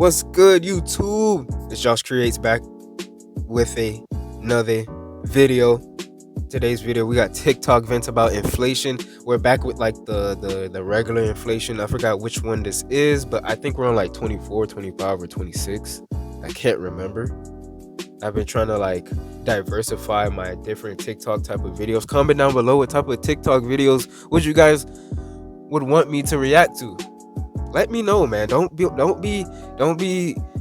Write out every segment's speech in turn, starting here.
What's good, YouTube? It's Josh Creates back with another video. Today's video, we got TikTok vents about inflation. We're back with like the regular inflation. I forgot which one this is, but I think we're on like 24, 25, or 26. I can't remember. I've been trying to like diversify my different TikTok type of videos. Comment down below what type of TikTok videos would you guys would want me to react to. Let me know, man. Don't be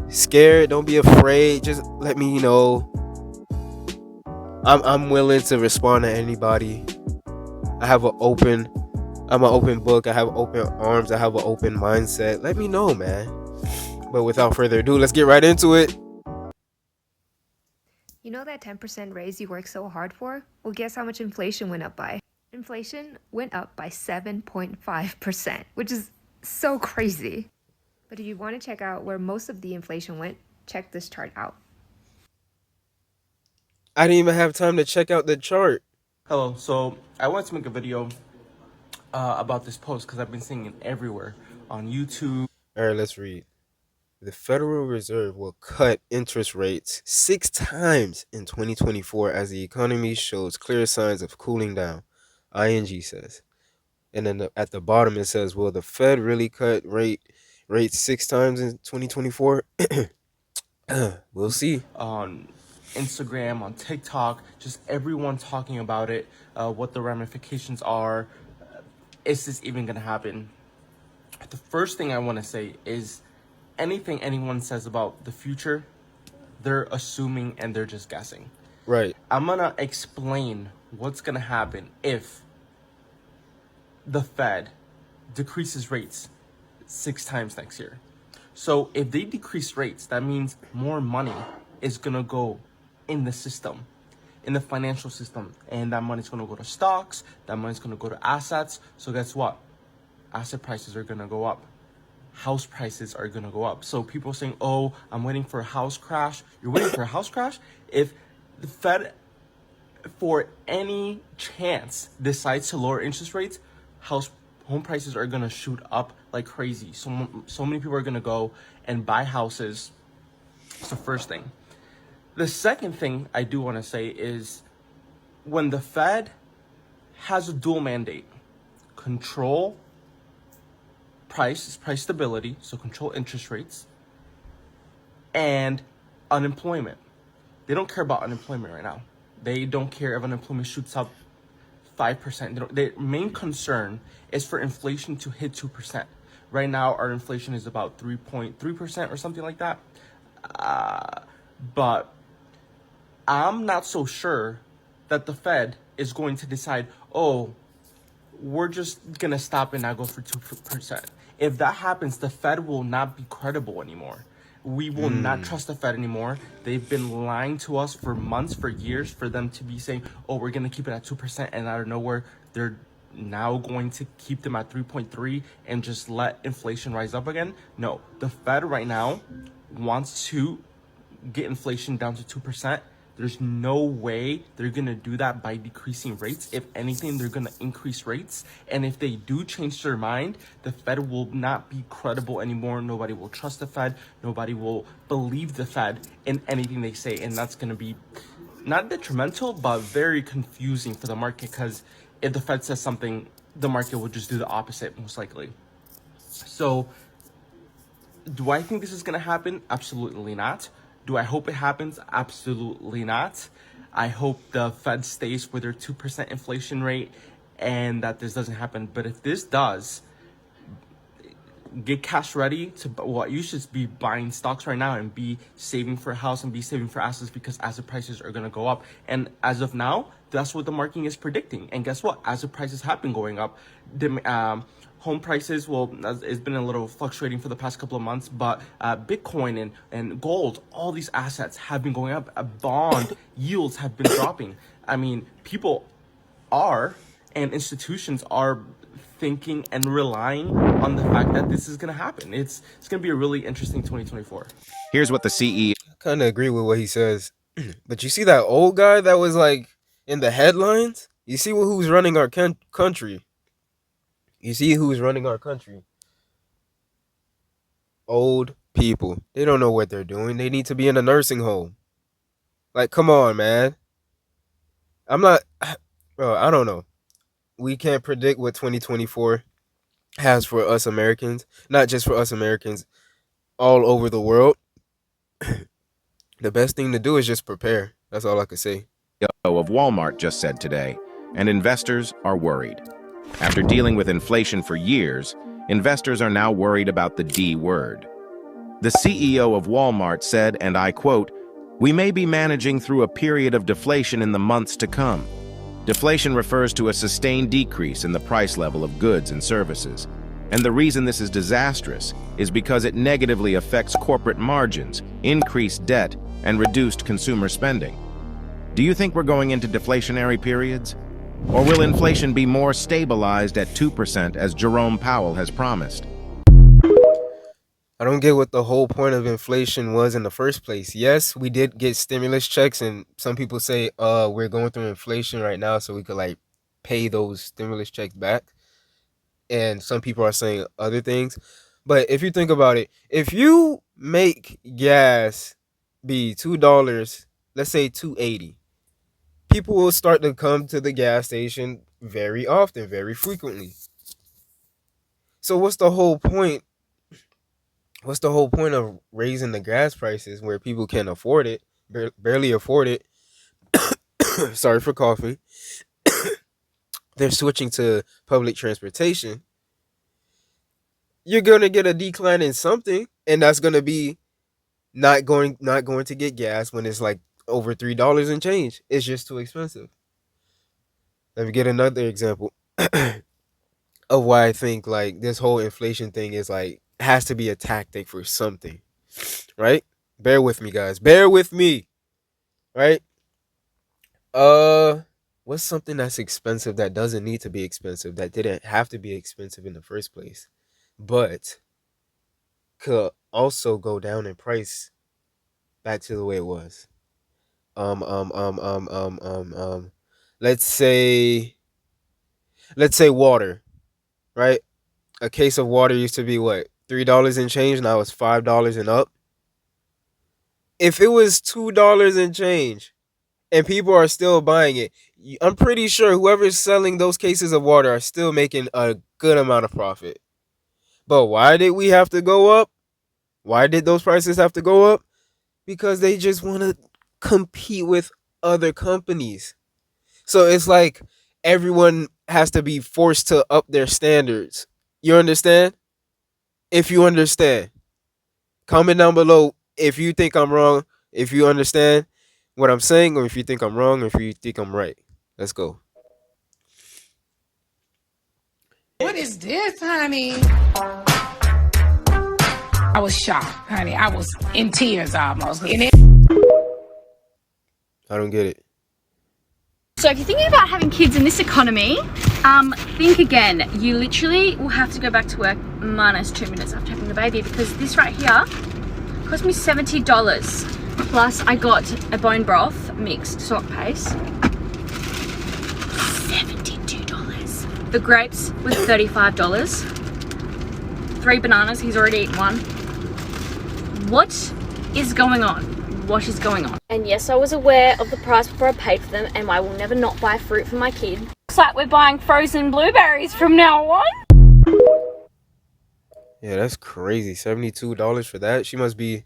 scared. Don't be afraid. Just let me know. I'm willing to respond to anybody. I'm an open book. I have open arms. I have an open mindset. Let me know, man. But without further ado, let's get right into it. You know that 10% raise you worked so hard for? Well, guess how much inflation went up by? Inflation went up by 7.5%, which is so crazy. But if you want to check out where most of the inflation went, check this chart out. I didn't even have time to check out the chart. Hello, so I wanted to make a video about this post because I've been seeing it everywhere on YouTube. All right, let's read. The Federal Reserve will cut interest rates 6 times in 2024 as the economy shows clear signs of cooling down, ING says. And then at the bottom it says, will the Fed really cut rates 6 times in 2024? We'll see. On Instagram, on TikTok, just everyone talking about it, what the ramifications are. Is this even going to happen? The first thing I want to say is anything anyone says about the future, they're assuming and they're just guessing. Right. I'm going to explain what's going to happen if the Fed decreases rates 6 times next year. So if they decrease rates, that means more money is going to go in the system, in the financial system. And that money's going to go to stocks. That money's going to go to assets. So guess what? Asset prices are going to go up. House prices are going to go up. So people are saying, oh, I'm waiting for a house crash. You're waiting for a house crash? If the Fed, for any chance, decides to lower interest rates, home prices are going to shoot up like crazy. So many people are going to go and buy houses. It's the first thing. The second thing I do want to say is when the Fed has a dual mandate, control price stability, so control interest rates, and unemployment. They don't care about unemployment right now. They don't care if unemployment shoots up 5%. Their main concern is for inflation to hit 2%. Right now, our inflation is about 3.3% or something like that. But I'm not so sure that the Fed is going to decide, oh, we're just going to stop and not go for 2%. If that happens, the Fed will not be credible anymore. We will not trust the Fed anymore. They've been lying to us for months, for years, for them to be saying, oh, we're going to keep it at 2%. And out of nowhere, they're now going to keep them at 3.3 and just let inflation rise up again. No, the Fed right now wants to get inflation down to 2%. There's no way they're going to do that by decreasing rates. If anything, they're going to increase rates. And if they do change their mind, the Fed will not be credible anymore. Nobody will trust the Fed. Nobody will believe the Fed in anything they say. And that's going to be not detrimental, but very confusing for the market, because if the Fed says something, the market will just do the opposite, most likely. So do I think this is going to happen? Absolutely not. Do I hope it happens? Absolutely not. I hope the Fed stays with their 2% inflation rate and that this doesn't happen. But if this does, get cash ready to, well, you should be buying stocks right now and be saving for a house and be saving for assets, because asset prices are going to go up. And as of now, that's what the market is predicting. And guess what? Asset prices have been going up. Home prices, well, it's been a little fluctuating for the past couple of months, but Bitcoin and gold, all these assets have been going up. Bond yields have been dropping. I mean, people are, and institutions are thinking and relying on the fact that this is going to happen. It's going to be a really interesting 2024. Here's what the CEO. I kind of agree with what he says. But you see that old guy that was like in the headlines? You see who's running our country? You see who's running our country? Old people. They don't know what they're doing. They need to be in a nursing home. Like, come on, man. I'm not, bro, I don't know. We can't predict what 2024 has for us Americans, not just for us Americans, all over the world. The best thing to do is just prepare. That's all I could say. Of Walmart just said today, and investors are worried. After dealing with inflation for years, investors are now worried about the D word. The CEO of Walmart said, and I quote, "We may be managing through a period of deflation in the months to come. Deflation refers to a sustained decrease in the price level of goods and services. And the reason this is disastrous is because it negatively affects corporate margins, increased debt, and reduced consumer spending. Do you think we're going into deflationary periods? Or will inflation be more stabilized at 2% as Jerome Powell has promised?" I don't get what the whole point of inflation was in the first place. Yes, we did get stimulus checks, and some people say, we're going through inflation right now, so we could like pay those stimulus checks back. And some people are saying other things. But if you think about it, if you make gas be $2, let's say $2.80, people will start to come to the gas station very often, very frequently. So what's the whole point? What's the whole point of raising the gas prices where people can't afford it, barely afford it? Sorry for coughing. They're switching to public transportation. You're gonna get a decline in something, and that's gonna be not going to get gas when it's like over $3 and change. It's just too expensive. Let me get another example of why I think like this whole inflation thing is like has to be a tactic for something, right? Bear with me, guys. Bear with me, right? What's something that's expensive that doesn't need to be expensive, that didn't have to be expensive in the first place, but could also go down in price back to the way it was? Um, um, um, um, um, um, um. Let's say, water, right? A case of water used to be what, $3 and change. Now it's $5 and up. If it was $2 and change, and people are still buying it, I'm pretty sure whoever's selling those cases of water are still making a good amount of profit. But why did we have to go up? Why did those prices have to go up? Because they just want to compete with other companies. So it's like everyone has to be forced to up their standards. You understand? If you understand, comment down below if you think I'm wrong, if you understand what I'm saying, or if you think I'm wrong, or if you think I'm right. Let's go. What is this, honey? I was shocked, honey. I was in tears almost. And it I don't get it. So if you're thinking about having kids in this economy, think again. You literally will have to go back to work minus 2 minutes after having the baby, because this right here cost me $70. Plus I got a bone broth mixed sock paste. $72. The grapes was $35. 3 bananas, he's already eaten one. What is going on? What is going on? And yes, I was aware of the price before I paid for them, and I will never not buy fruit for my kid. Looks like we're buying frozen blueberries from now on. Yeah, that's crazy. $72 for that. She must be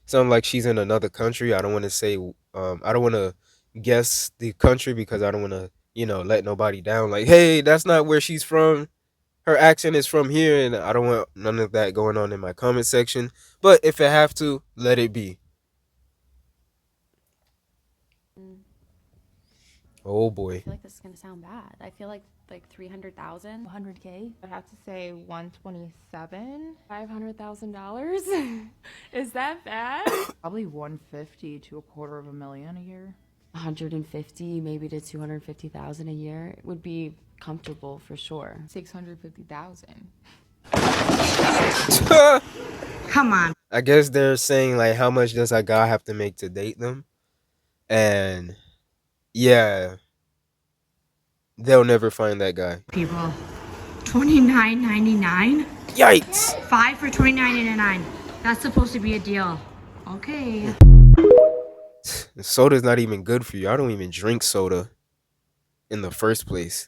something like she's in another country. I don't want to say, I don't want to guess the country because I don't want to, let nobody down. Like, hey, that's not where she's from. Her accent is from here, and I don't want none of that going on in my comment section. But if it have to, let it be. Oh boy. I feel like this is gonna sound bad. I feel like 300,000, 100K. I'd have to say 127, $500,000. Is that bad? Probably 150 to $250,000 a year. 150, maybe to 250,000 a year would be comfortable for sure. 650,000. come on. I guess they're saying like, how much does a guy have to make to date them? And yeah, they'll never find that guy. People, $29.99. Yikes! 5 for $29.99. That's supposed to be a deal. Okay. Soda's not even good for you. I don't even drink soda in the first place.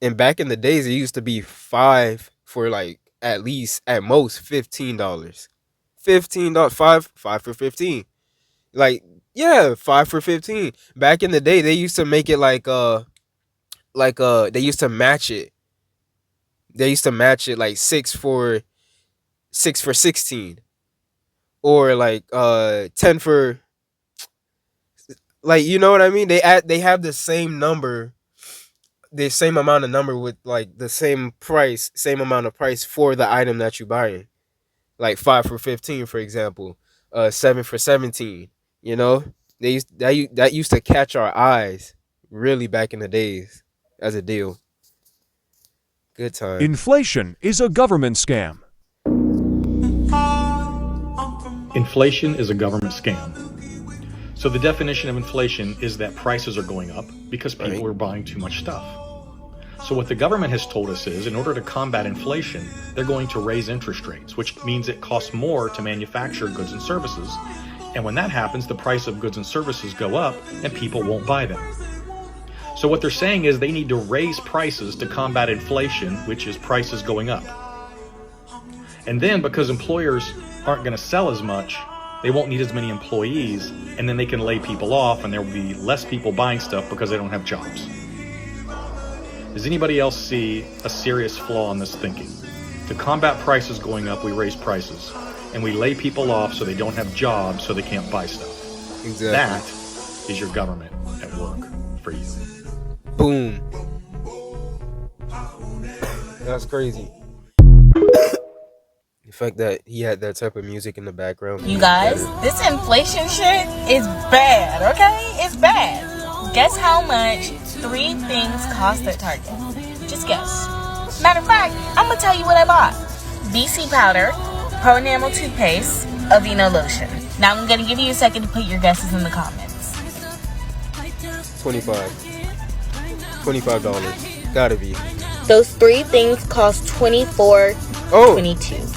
And back in the days, it used to be 5 for like at least at most $15. $15, five for 15. Like, yeah, 5 for 15. Back in the day, they used to make it they used to match it. They used to match it like 6 for 16. Or like 10 for, like, you know what I mean? They have the same number, the same amount of number with like the same price, same amount of price for the item that you're buying. Like 5 for 15, for example, 7 for 17. You know, that used to catch our eyes really back in the days as a deal. Good time. Inflation is a government scam. Inflation is a government scam. So the definition of inflation is that prices are going up because people are buying too much stuff. So what the government has told us is, in order to combat inflation, they're going to raise interest rates, which means it costs more to manufacture goods and services. And when that happens, the price of goods and services go up and people won't buy them. So what they're saying is they need to raise prices to combat inflation, which is prices going up. And then because employers aren't going to sell as much, they won't need as many employees, and then they can lay people off and there will be less people buying stuff because they don't have jobs. Does anybody else see a serious flaw in this thinking? To combat prices going up, we raise prices, and we lay people off so they don't have jobs, so they can't buy stuff. Exactly. That is your government at work for you. Boom. That's crazy. The fact that he had that type of music in the background. You guys, this inflation shit is bad, okay? It's bad. Guess how much 3 things cost at Target? Just guess. Matter of fact, I'm gonna tell you what I bought. BC powder, Pro Enamel toothpaste, Aveeno lotion. Now I'm gonna give you a second to put your guesses in the comments. $25. Gotta be. Those 3 things cost $24.22.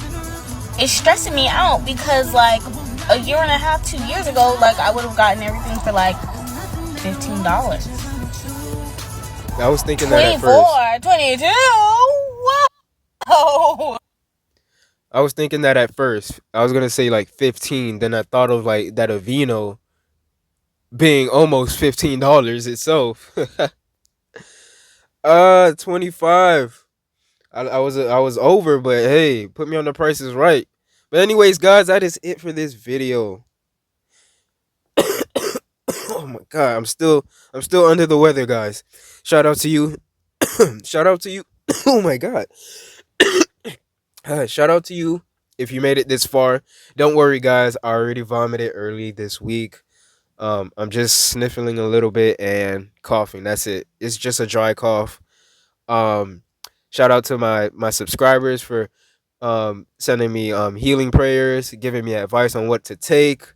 It's stressing me out because like a year and a half, 2 years ago, like I would have gotten everything for like $15. I was thinking that at first. 22. Whoa. I was thinking that at first. I was gonna say like 15. Then I thought of like that Aveeno being almost $15 itself. 25. I was over, but hey, put me on the prices right. But anyways, guys, that is it for this video. Oh my god, I'm still under the weather, guys. Shout out to you. Shout out to you. Oh my god. Shout out to you if you made it this far. Don't worry, guys. I already vomited early this week. I'm just sniffling a little bit and coughing. That's it. It's just a dry cough. Shout out to my subscribers for sending me healing prayers, giving me advice on what to take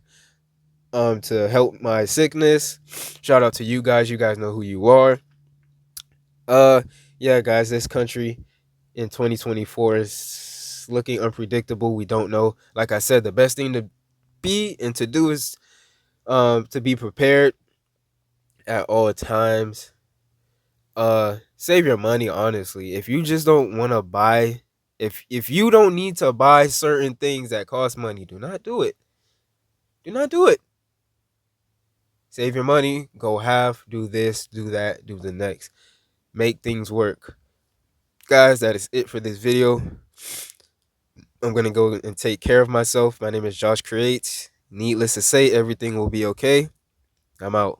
to help my sickness. Shout out to you guys. You guys know who you are. Yeah, guys, this country in 2024 is looking unpredictable. We don't know. Like I said, the best thing to be and to do is to be prepared at all times. Save your money, honestly. If you just don't want to buy, if you don't need to buy certain things that cost money, do not do it. Do not do it. Save your money, go half, do this, do that, do the next. Make things work. Guys, that is it for this video. I'm going to go and take care of myself. My name is Josh Creates. Needless to say, everything will be okay. I'm out.